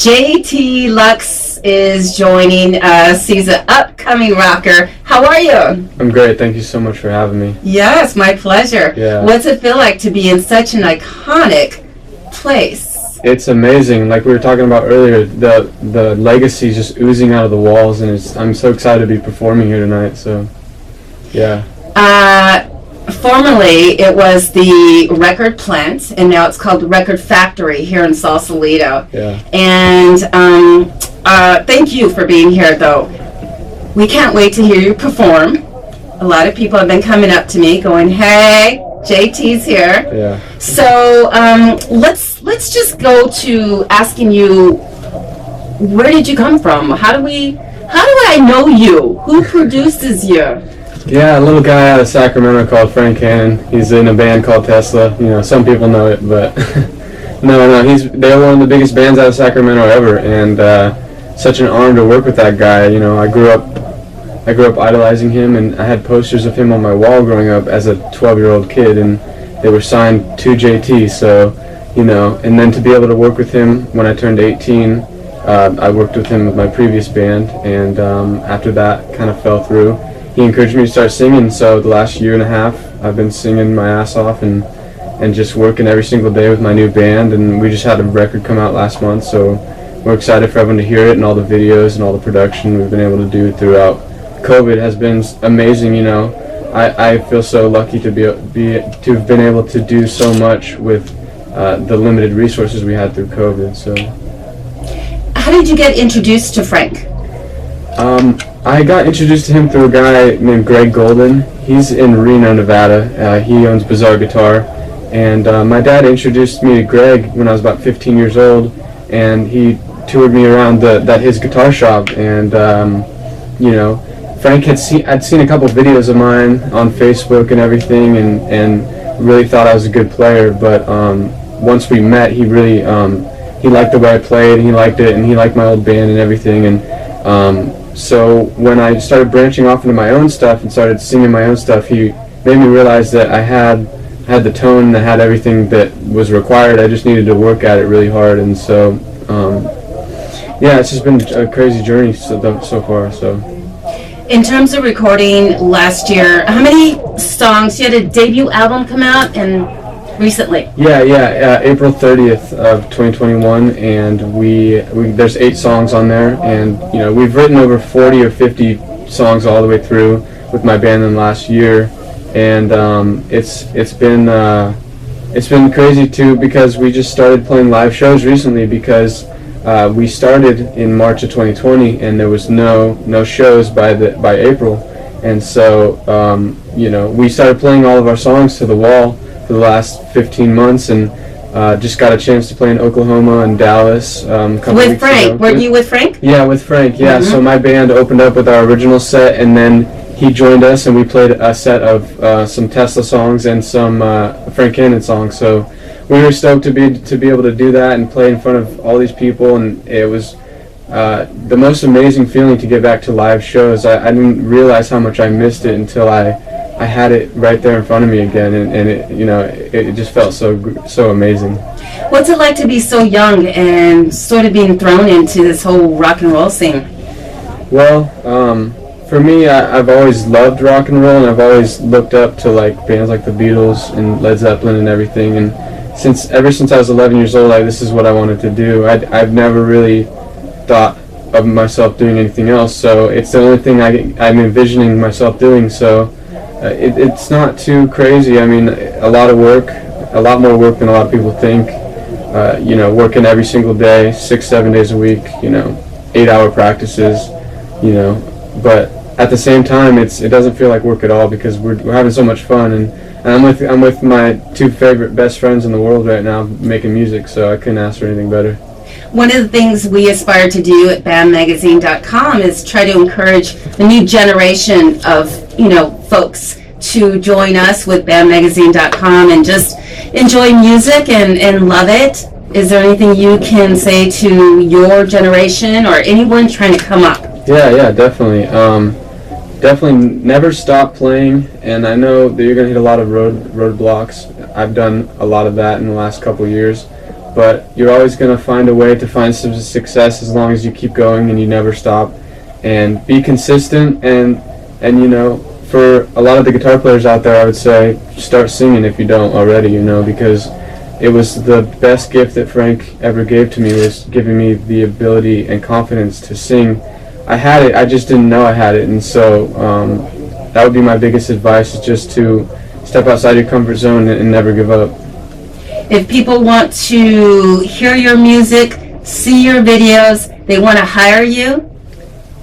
JT Loux is joining us. He's an upcoming rocker. How are you? I'm great. Thank you so much for having me. Yes, my pleasure. Yeah. What's it feel like to be in such an iconic place? It's amazing. Like we were talking about earlier, the legacy is just oozing out of the walls, and I'm so excited to be performing here tonight. So, yeah. Formerly, it was the Record Plant, and now it's called the Record Factory here in Sausalito. Yeah. And thank you for being here, though. We can't wait to hear you perform. A lot of people have been coming up to me going, "Hey, JT's here." Yeah. So let's just go to asking you, where did you come from? How do I know you? Who produces you? Yeah, a little guy out of Sacramento called Frank Hannon. He's in a band called Tesla. You know, some people know it, but no, they're one of the biggest bands out of Sacramento ever, and such an honor to work with that guy. You know, I grew up idolizing him, and I had posters of him on my wall growing up as a 12-year-old kid, and they were signed to JT. So, you know, and then to be able to work with him when I turned 18, I worked with him with my previous band, and after that kind of fell through. He encouraged me to start singing, so the last year and a half I've been singing my ass off and just working every single day with my new band, and we just had a record come out last month, so we're excited for everyone to hear it, and all the videos and all the production we've been able to do throughout COVID has been amazing. You know, I feel so lucky to to have been able to do so much with the limited resources we had through COVID. So, how did you get introduced to Frank? I got introduced to him through a guy named Greg Golden. He's in Reno, Nevada. He owns Bizarre Guitar. And my dad introduced me to Greg when I was about 15 years old, and he toured me around his guitar shop. And, you know, Frank I'd seen a couple videos of mine on Facebook and everything, and really thought I was a good player. But once we met, he really, he liked the way I played, and he liked it, and he liked my old band and everything. And so when I started branching off into my own stuff and started singing my own stuff, he made me realize that I had the tone, and I had everything that was required. I just needed to work at it really hard, and so yeah, it's just been a crazy journey so far. So, in terms of recording last year, how many songs? You had a debut album come out and recently? Yeah, April 30th of 2021, and there's 8 songs on there, and you know, we've written over 40 or 50 songs all the way through with my band in the last year, and it's been crazy too, because we just started playing live shows recently, because we started in March of 2020, and there was no shows by April, and so you know, we started playing all of our songs to the wall for the last 15 months, and just got a chance to play in Oklahoma and Dallas a couple with weeks Frank ago. Were you with Frank? Yeah, with Frank. Yeah. Mm-hmm. So my band opened up with our original set, and then he joined us, and we played a set of some Tesla songs and some Frank Hannon songs. So we were stoked to be able to do that and play in front of all these people, and it was the most amazing feeling to get back to live shows. I didn't realize how much I missed it until I had it right there in front of me again, and it, you know, it just felt so amazing. What's it like to be so young and sort of being thrown into this whole rock and roll scene? Well, for me, I've always loved rock and roll, and I've always looked up to like bands like the Beatles and Led Zeppelin and everything. And ever since I was 11 years old, this is what I wanted to do. I've never really thought of myself doing anything else, so it's the only thing I'm envisioning myself doing. So. It's not too crazy. I mean, a lot more work than a lot of people think. You know, working every single day, 6-7 days a week. You know, 8-hour practices. You know, but at the same time, it doesn't feel like work at all, because we're having so much fun, and I'm with my 2 favorite best friends in the world right now making music. So I couldn't ask for anything better. One of the things we aspire to do at bandmagazine.com is try to encourage the new generation of, you know, folks to join us with bandmagazine.com and just enjoy music and love it. Is there anything you can say to your generation or anyone trying to come up? Yeah, definitely. Definitely never stop playing, and I know that you're going to hit a lot of roadblocks. I've done a lot of that in the last couple of years. but you're always going to find a way to find some success as long as you keep going and you never stop. And be consistent, and you know, for a lot of the guitar players out there, I would say start singing if you don't already, you know, because it was the best gift that Frank ever gave to me, was giving me the ability and confidence to sing. I had it, I just didn't know I had it, and so that would be my biggest advice, is just to step outside your comfort zone and never give up. If people want to hear your music, see your videos, they want to hire you,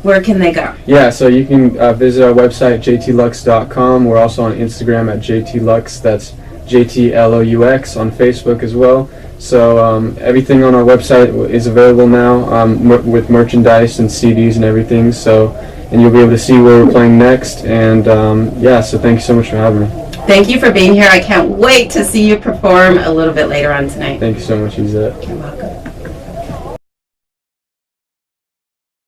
where can they go? Yeah, so you can visit our website, jtloux.com. We're also on Instagram at jtloux. That's jtloux, on Facebook as well. So everything on our website is available now, with merchandise and CDs and everything. So, and you'll be able to see where we're playing next. And yeah, so thank you so much for having me. Thank you for being here. I can't wait to see you perform a little bit later on tonight. Thank you so much, Uzette. You're welcome.